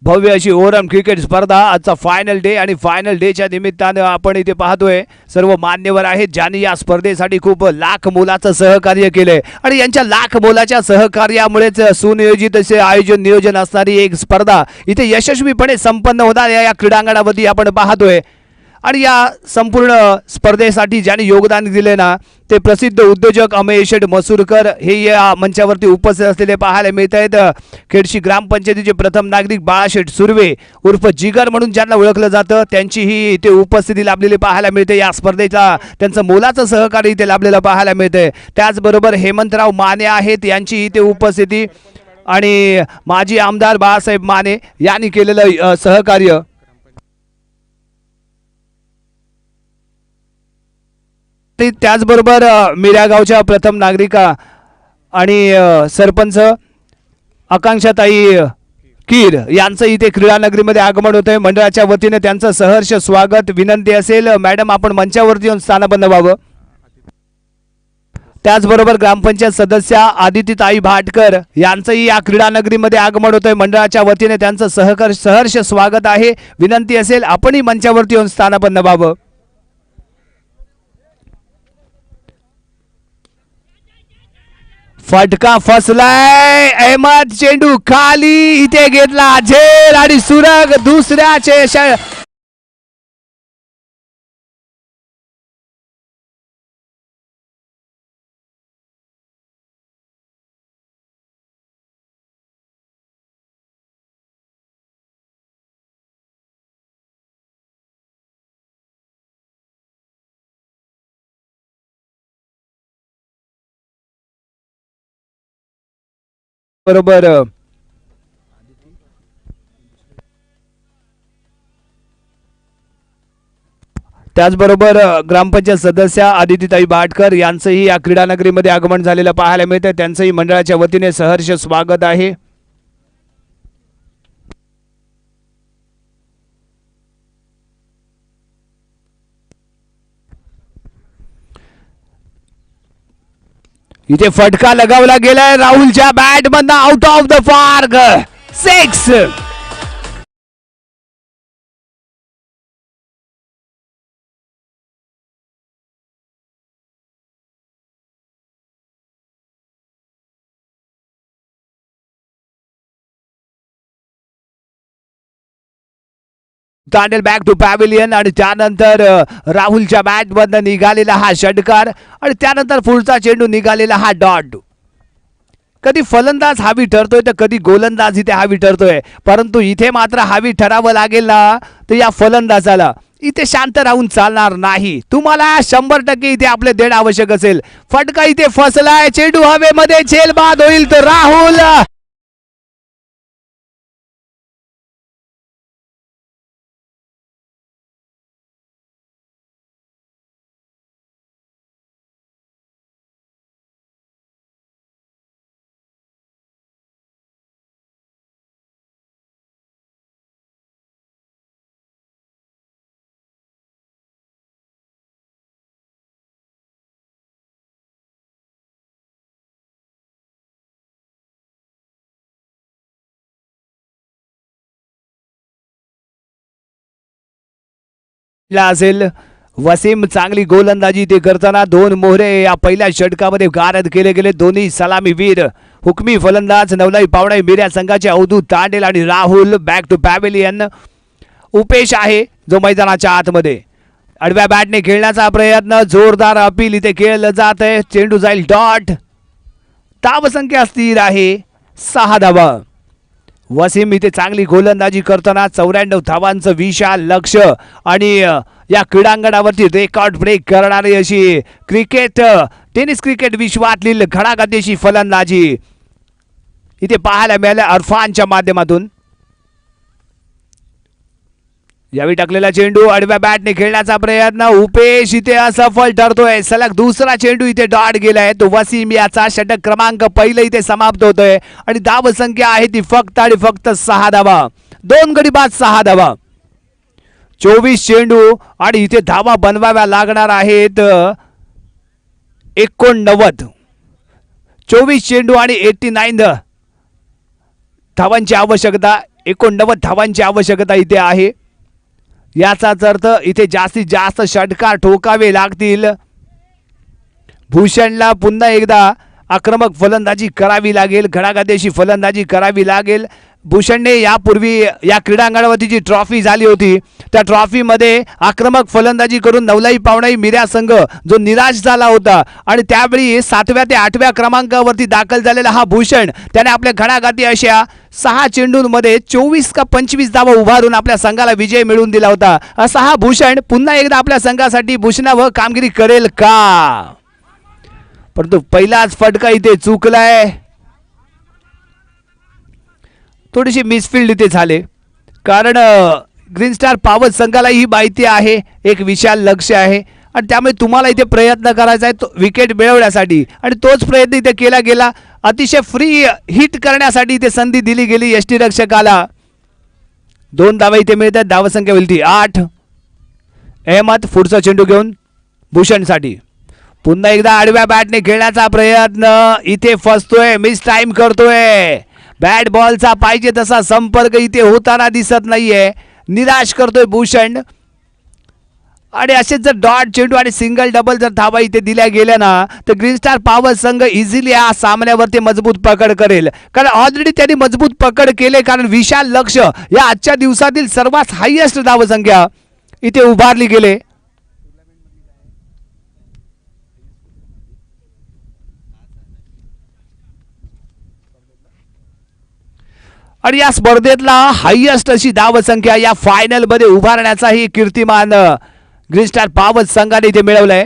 भव्य अशी ओव्हरऑल क्रिकेट स्पर्धा आजचा फायनल डे आणि फायनल डेच्या निमित्तानं आपण इथे पाहतोय सर्व मान्यवर आहेत ज्यांनी या स्पर्धेसाठी खूप लाख मोलाचं सहकार्य केलंय आणि यांच्या लाख मोलाच्या सहकार्यामुळेच सुनियोजित असे आयोजन नियोजन असणारी एक स्पर्धा इथे यशस्वीपणे संपन्न होणार या क्रीडांगणावरती आपण पाहतोय. आणि या संपूर्ण स्पर्धेसाठी ज्यांनी योगदान दिले ना ते प्रसिद्ध उद्योजक अमेय शेठ मसूरकर हे या मंचावरती उपस्थित असलेले पाहायला मिळत आहेत. खेडशी ग्रामपंचायतीचे प्रथम नागरिक बाळाशेठ सुर्वे उर्फ जिगर म्हणून ज्यांना ओळखलं जातं त्यांचीही इथे उपस्थिती लाभलेली पाहायला मिळते. या स्पर्धेचा त्यांचं मोलाचं सहकार्य इथे लाभलेलं पाहायला मिळतंय. त्याचबरोबर हेमंतराव माने आहेत यांची इथे उपस्थिती आणि माजी आमदार बाळासाहेब माने यांनी केलेलं सहकार्य. त्याचबरोबर मिरा गावच्या प्रथम नागरिका आणि सरपंच आकांक्षाताई कीर यांचं इथे क्रीडानगरीमध्ये आगमन होतंय. मंडळाच्या वतीने त्यांचं सहर्ष स्वागत. विनंती असेल मॅडम आपण मंचावरती येऊन स्थानबद्ध व्हावं. त्याचबरोबर ग्रामपंचायत सदस्या आदितीताई भाटकर यांचंही या क्रीडानगरीमध्ये आगमन होतंय. मंडळाच्या वतीने त्यांचं सहर्ष स्वागत आहे. विनंती असेल आपणही मंचावरती येऊन स्थानबद्ध व्हावं. फटका फसलाय. अहमद चेंडू खाली इथे घेतला झेल आणि सुरग दुसऱ्याचे बरोबर त्याचबरोबर ग्रामपंचायत सदस्या आदितीताई भाटकर यांचंही या क्रीडानगरीमध्ये आगमन झालेलं पाहायला मिळतं. त्यांचंही मंडळाच्या वतीने सहर्ष स्वागत आहे. इथे फटका लगावला गेलाय राहुलच्या बॅट मधनं out of the park. 6 Tandel back to pavilion आणि त्यानंतर राहुलच्या बॅट मधनं निघालेला हा षटकार आणि त्यानंतर पुढचा चेंडू निघालेला हा डॉट. कधी फलंदाज हावी ठरतोय तर कधी गोलंदाज इथे हावी ठरतोय. परंतु इथे मात्र हावी ठरावं लागेल ना तर या फलंदाजाला इथे शांत राहून चालणार नाही. तुम्हाला 100% इथे आपले देणं आवश्यक असेल. फटका इथे फसलाय. चेंडू हवेमध्ये झेल बाद होईल तर राहुल असेल. वसीम चांगली गोलंदाजी ते करताना 2 मोहरे या पहिल्या षटकामध्ये गारद केले गेले. दोन्ही सलामीवीर हुकमी फलंदाज नवलाई पावणे मिऱ्या संघाचे अवधूत तांडेल आणि Rahul. Back to pavilion Upesh आहे जो मैदानाच्या आतमध्ये आडव्या बॅटने खेळण्याचा प्रयत्न. जोरदार अपील इथे केलं जात आहे. चेंडू जाईल डॉट. धावसंख्या स्थिर आहे 6 धावा. वसीम इथे चांगली गोलंदाजी करताना 94 धावांचं विशाल लक्ष आणि या क्रीडांगणावरती रेकॉर्ड ब्रेक करणारी अशी टेनिस क्रिकेट विश्वातील घडाघाती अशी फलंदाजी इथे पाहायला मिळाल्या अरफानच्या माध्यमातून. यावेळी टाकलेला चेंडू आडव्या बॅटने खेळण्याचा प्रयत्न, उपेश इथे असफल ठरतोय. सलग दुसरा चेंडू इथे डॉट गेलाय. तो वसीम याचा षटक क्रमांक पहिलं इथे समाप्त होतोय आणि धावसंख्या आहे ती फक्त आणि फक्त 6 धावा. 2 गडी बाद 6 धावा. 24 चेंडू आणि इथे धावा बनवाव्या लागणार आहेत 89. 24 चेंडू आणि 89 धावांची आवश्यकता, 89 धावांची आवश्यकता इथे आहे. याचाच अर्थ इथे जास्तीत जास्त षटकार ठोकावे लागतील. भूषणला पुन्हा एकदा आक्रमक फलंदाजी करावी लागेल, घडाघातीशी फलंदाजी करावी लागेल. भूषणने यापूर्वी या क्रीडांगणावरती जी ट्रॉफी झाली होती त्या ट्रॉफीमध्ये आक्रमक फलंदाजी करून नवलाई पावणाई मिऱ्या संघ जो निराश झाला होता आणि त्यावेळी 7व्या ते 8व्या क्रमांकावरती दाखल झालेला हा भूषण त्याने आपल्या घडाघाती अशा 6 चेंडूंमध्ये 24 का 25 धावा उभारून आपल्या संघाला विजय मिळवून दिला होता. असा हा भूषण पुन्हा एकदा आपल्या संघासाठी भूषणावर कामगिरी करेल का? परंतु पहिलाच फटका इथे चुकलाय. थोडीशी मिसफिल्ड इथे झाले कारण ग्रीन स्टार पॉवर संघाला ही माहिती आहे एक विशाल लक्ष आहे आणि त्यामुळे तुम्हाला इथे प्रयत्न करायचा आहे विकेट मिळवण्यासाठी आणि तोच प्रयत्न इथे केला गेला. अतिशय फ्री हिट करण्यासाठी इथे संधी दिली गेली यष्टीरक्षकाला. 2 धावा इथे मिळतात. धावसंख्या होईल ती 8. अहमद पुढचा चेंडू घेऊन भूषणसाठी पुन्हा एकदा आडव्या बॅटने खेळण्याचा प्रयत्न इथे फसतोय, मिस टाइम करतोय. बॅट बॉलचा पाहिजे तसा संपर्क इथे होताना दिसत नाहीये. निराश करतोय भूषण आणि असेच जर डॉट चेंडू आणि सिंगल डबल जर धावा इथे दिल्या गेल्या ना तर ग्रीन स्टार पॉवर संघ इझिली या सामन्यावरती मजबूत पकड करेल. कारण ऑलरेडी त्यांनी मजबूत पकड केले कारण विशाल लक्ष या आजच्या दिवसातील सर्वात हायेस्ट धावसंख्या इथे उभारली गेले. आणि या स्पर्धेतला हायेस्ट अशी धावसंख्या या फायनल मध्ये उभारण्याचाही कीर्तिमान ग्रीन स्टार पॉवर संघाने इथे मिळवलाय.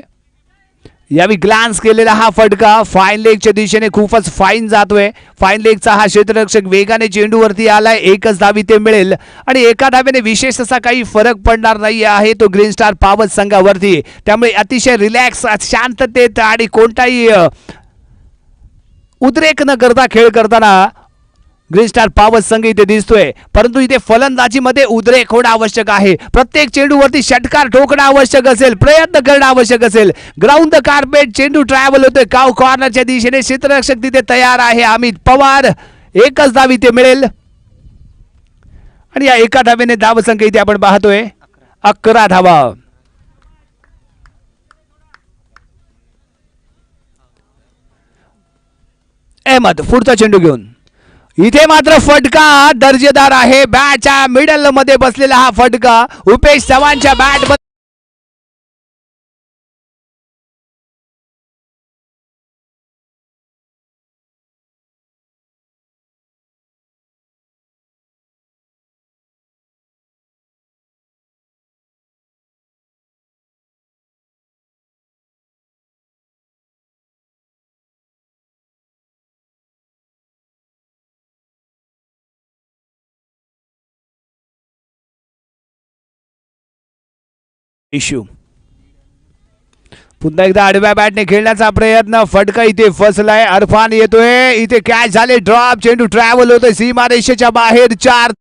यावेळी ग्लान्स केलेला हा फटका फाईन लेगच्या दिशेने खूपच फाईन जातोय. फाईन लेगचा हा क्षेत्ररक्षक वेगाने चेंडूवरती आलाय. एकच धाव इथे मिळेल आणि एका धावेने विशेष असा काही फरक पडणार नाही आहे तो ग्रीन स्टार पॉवर संघावरती. त्यामुळे अतिशय रिलॅक्स शांततेत आणि कोणताही उद्रेक न करता खेळ करताना ग्रीन स्टार पॉवर संघ इथे दिसतोय. परंतु इथे फलंदाजीमध्ये उद्रेक होणं आवश्यक आहे. प्रत्येक चेंडूवरती षटकार ठोकणं आवश्यक असेल, प्रयत्न करणं आवश्यक असेल. ग्राउंड द कार्पेट चेंडू ट्रॅव्हल होतोय काव कॉर्नरच्या दिशेने. क्षेत्ररक्षक तिथे तयार आहे अमित पवार. एकच धाव इथे मिळेल आणि या एका धावेने धावसंख्या इथे आपण पाहतोय 11 धावा. अहमद पुढचा चेंडू घेऊन इथे मात्र फटका दर्जेदार आहे. बॅटच्या मिडल मध्ये बसलेला हा फटका उपेश चव्हाणच्या बॅट मध्ये 'इशू पुन्हा एकदा आडव्या बॅटने खेळण्याचा प्रयत्न. फटका इथे फसलाय. अरफान येतोय. इथे कॅच झाले. ड्रॉप चेंडू ट्रॅव्हल होतोय सीमारेषेच्या बाहेर. 4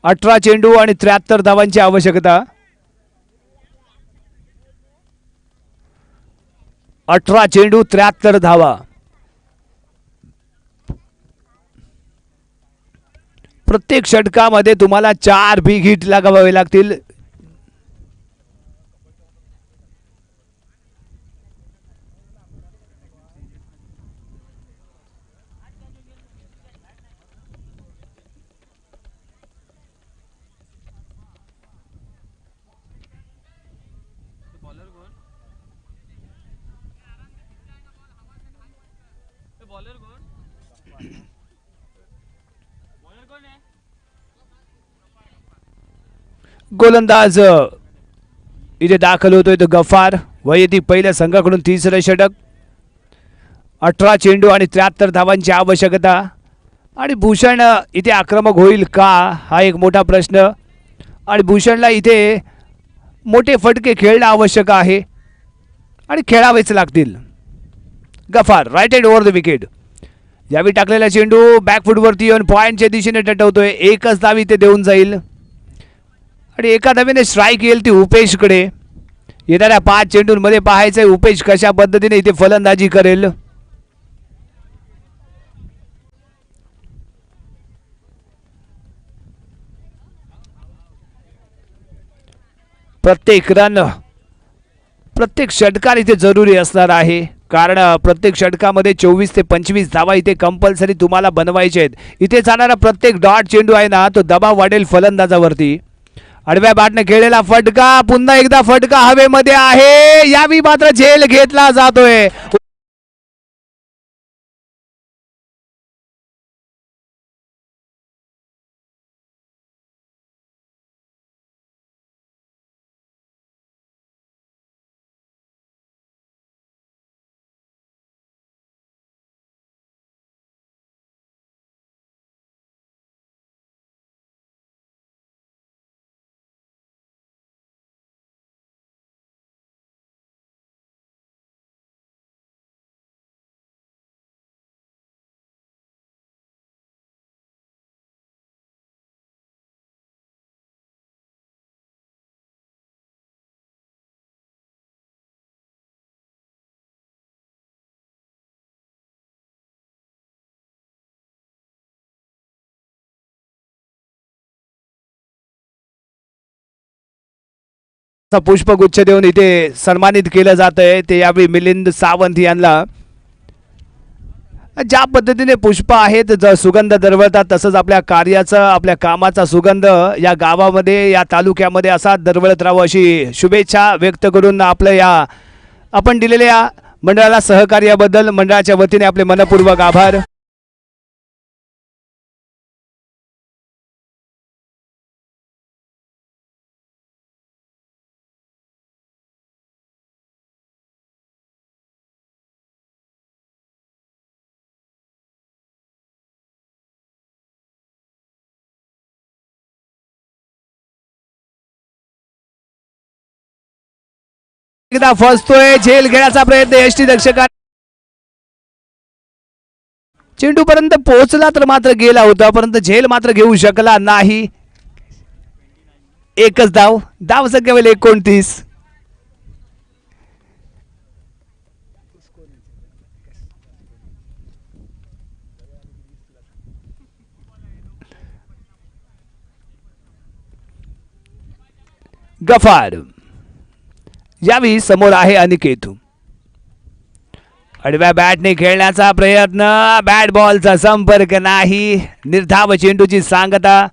18 चेंडू आणि 73 धावांची आवश्यकता. 18 चेंडू 73 धावा. प्रत्येक षटकामध्ये तुम्हाला 4 बिग हिट लगावावे लागतील. गोलंदाज इथे दाखल होतोय तो गफार. वैयक्तिक पहिल्या संघाकडून तिसरं षटक. 18 चेंडू आणि 73 धावांची आवश्यकता. आणि भूषण इथे आक्रमक होईल का हा एक मोठा प्रश्न. आणि भूषणला इथे मोठे फटके खेळणं आवश्यक आहे आणि खेळावेच लागतील. Gaffar right hand over the wicket. यावेळी टाकलेला चेंडू बॅकफूटवरती येऊन पॉईंटच्या दिशेने टटवतोय. एकच धाव इथे देऊन जाईल आणि एका धावेने स्ट्राईक येईल ती उपेशकडे. येणाऱ्या 5 चेंडूंमध्ये पाहायचंय उपेश कशा पद्धतीने इथे फलंदाजी करेल. प्रत्येक रन प्रत्येक षटकार इथे जरुरी असणार आहे. कारण प्रत्येक षटकामध्ये 24 ते 25 धावा इथे कंपल्सरी तुम्हाला बनवायचे आहेत. इथे जाणारा प्रत्येक डॉट चेंडू आहे ना तो दबाव वाढेल फलंदाजावरती. आडव्या बॅटने खेळलेला फटका पुन्हा एकदा फटका हवेमध्ये आहे. यावी मात्र झेल घेतला जातोय. पुष्पगुच्छ देऊन इथे सन्मानित केलं जात आहे. ते यावेळी मिलिंद सावंत यांना. ज्या पद्धतीने पुष्प आहेत सुगंध दरवळतात तसंच आपल्या कार्याचा आपल्या कामाचा सुगंध या गावामध्ये या तालुक्यामध्ये असा दरवळत राहावं अशी शुभेच्छा व्यक्त करून आपलं या आपण दिलेल्या मंडळाला सहकार्याबद्दल मंडळाच्या वतीने आपले मनपूर्वक आभार. एकदा फसतोय. झेल घेण्याचा प्रयत्न यष्टीरक्षका चेंडू पर्यंत पोहोचला तर मात्र गेला होता परंतु झेल मात्र घेऊ शकला नाही. एकच धाव. धाव संख्या वेळ 29. गफार यावेळी समोर आहे अनिकेत. आडव्या बॅटने खेळण्याचा प्रयत्न. बॅट बॉलचा संपर्क नाही. निर्धाव चेंडूची सांगता.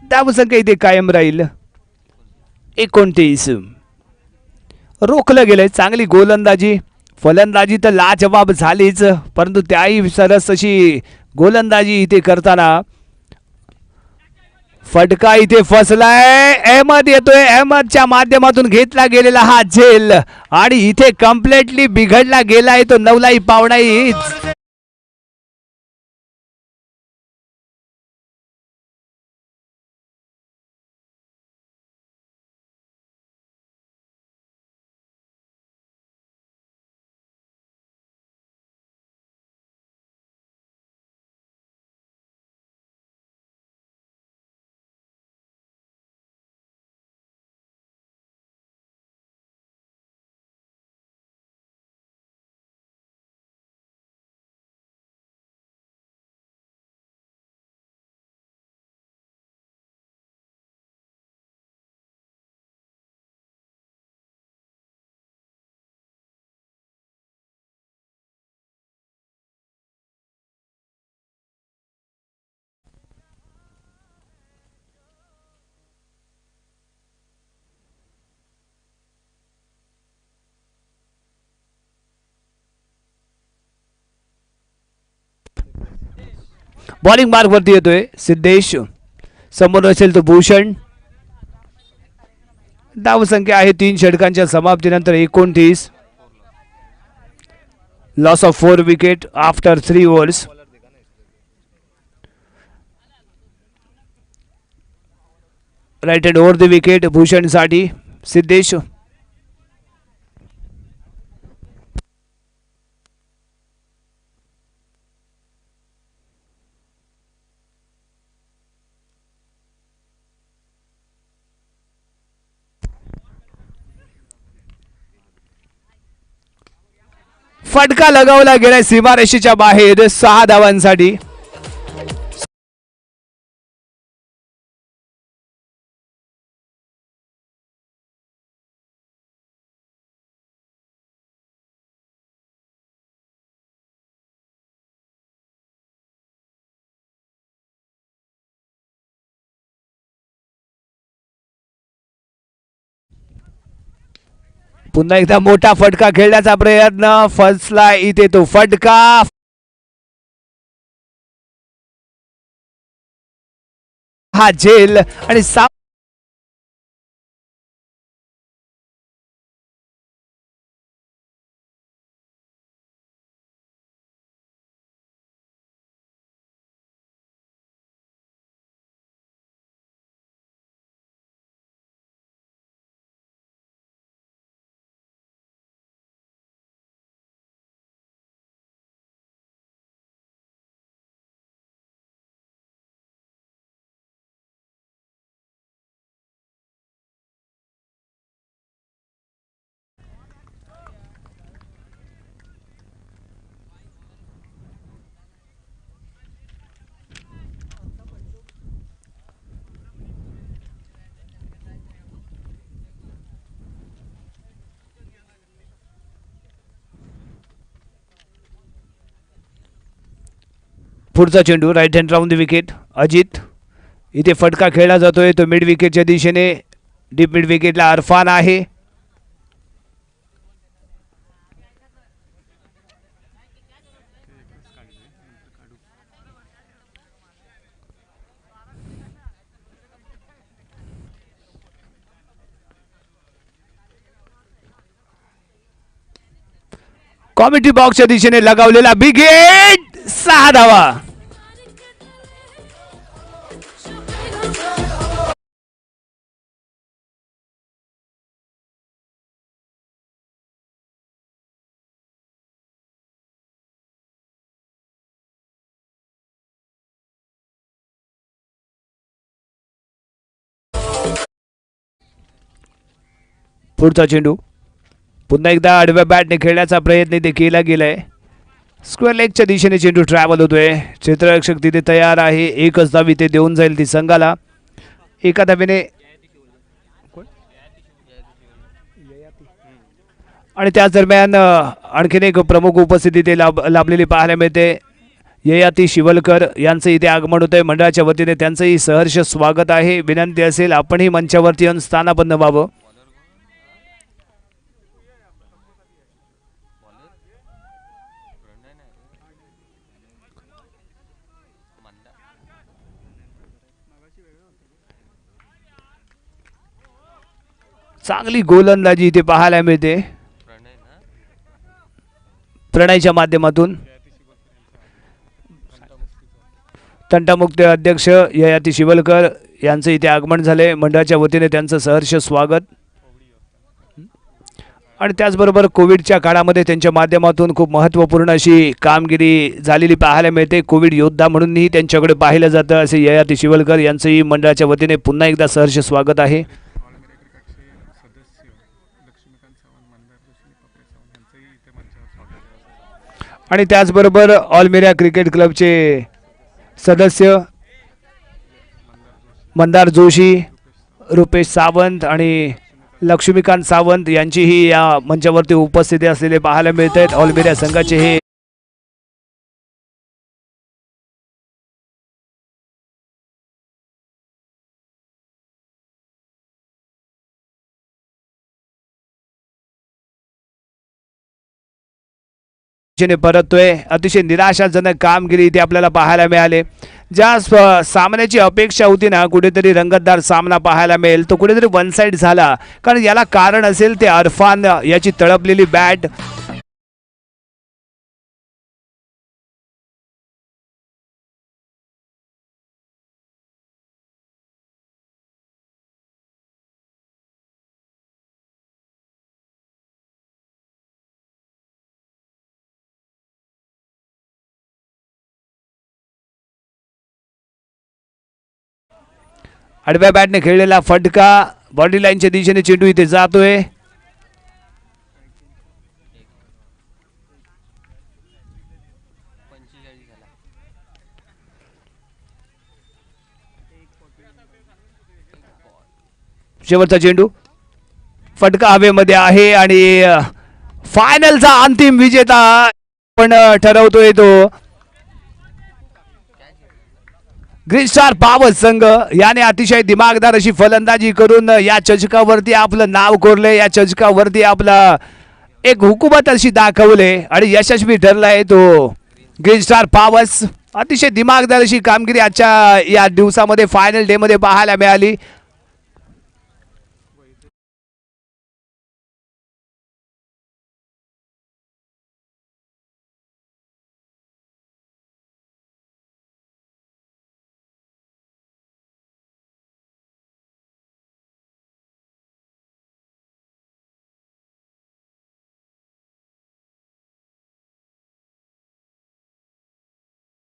धावसंख्या इथे कायम राहील 29. रोखलं गेलंय. चांगली गोलंदाजी. फलंदाजी तर लाजवाब झालीच परंतु त्याही सरस अशी गोलंदाजी इथे करताना फटका इथे फसलाय. अहमद येतोय. अहमदच्या माध्यमातून घेतला गेलेला हा झेल आणि इथे कम्प्लिटली बिघडला गेलाय तो नवलाई पावणाई. बॉलिंग मार्कवरती येतोय सिद्धेश, समोर असेल तो भूषण. धावसंख्या आहे 3 षटकांच्या समाप्तीनंतर 29. Loss of 4 wicket after 3 overs. Right hand over the wicket भूषणसाठी सिद्धेश. फटका लगावला गेलाय सीमारेषेच्या बाहेर 6 धावांसाठी. पुन्हा एकदा मोठा फटका खेळण्याचा प्रयत्न फसला इथे तो फटका. हा झेल आणि पुढचा चेंडू right hand round the wicket Ajit. इथे फटका खेळला जातोय तो मिड विकेटच्या दिशेने. डीप मिड विकेटला अरफान आहे. कॉमेडी बॉक्सच्या दिशेने लगावलेला बिग हिट 6 धावा. पुढचा चेंडू पुन्हा एकदा आडव्या बॅटने खेळण्याचा प्रयत्न इथे केला गेलाय. स्क्वेअर लेगच्या दिशेने चेंडू ट्रॅव्हल होतोय. क्षेत्ररक्षक तिथे तयार आहे. एकच धाव इथे देऊन जाईल ती संघाला. एका धावेने आणि त्याच दरम्यान आणखीन एक प्रमुख उपस्थिती इथे लाभलेली पाहायला मिळते. ययाती शिवलकर यांचं इथे आगमन होतंय. मंडळाच्या वतीने त्यांचंही सहर्ष स्वागत आहे. विनंती असेल आपणही मंचावरती येऊन स्थानापन्न व्हावं. चांगली गोलंदाजी इथे पाहायला मिळते प्रणयच्या माध्यमातून. तंटामुक्त अध्यक्ष ययाती शिवलकर यांचं इथे आगमन झाले. मंडळाच्या वतीने त्यांचं सहर्ष स्वागत. आणि त्याचबरोबर कोविडच्या काळामध्ये त्यांच्या माध्यमातून खूप महत्त्वपूर्ण अशी कामगिरी झालेली पाहायला मिळते. कोविड योद्धा म्हणूनही त्यांच्याकडे पाहिलं जातं. असे ययाती शिवलकर यांचंही मंडळाच्या वतीने पुन्हा एकदा सहर्ष स्वागत आहे. आणि त्याचबरोबर ऑल मीडिया क्रिकेट क्लबचे सदस्य मंदार जोशी, रुपेश सावंत आणि लक्ष्मीकांत सावंत यांचीही या मंचावरती उपस्थिती असलेले पाहायला मिळत आहेत. ऑल मीडिया संघाचे हे परततोय. अतिशय निराशाजनक कामगिरी इथे आपल्याला पाहायला मिळाले. ज्या सामन्याची अपेक्षा होती ना, कुठेतरी रंगतदार सामना पाहायला मिळेल, तो कुठेतरी वन साइड झाला. कारण याला कारण असेल ते अरफान याची तळपलेली बॅट. आडव्या बॅटने खेळलेला फटका बॉडी लाईनच्या दिशेने चेंडू इथे जातोय. शेवटचा चेंडू फटका हवेमध्ये आहे आणि फायनलचा अंतिम विजेता पण ठरवतोय तो ग्रीन स्टार पावस संघ. याने अतिशय दिमागदार अशी फलंदाजी करून या चषकावरती आपलं नाव कोरले, या चषकावरती आपला एक हुकूमत अशी दाखवले आणि यशस्वी ठरलाय तो ग्रीन स्टार पावस. अतिशय दिमागदार अशी कामगिरी आजच्या या दिवसामध्ये फायनल डे मध्ये पाहायला मिळाली.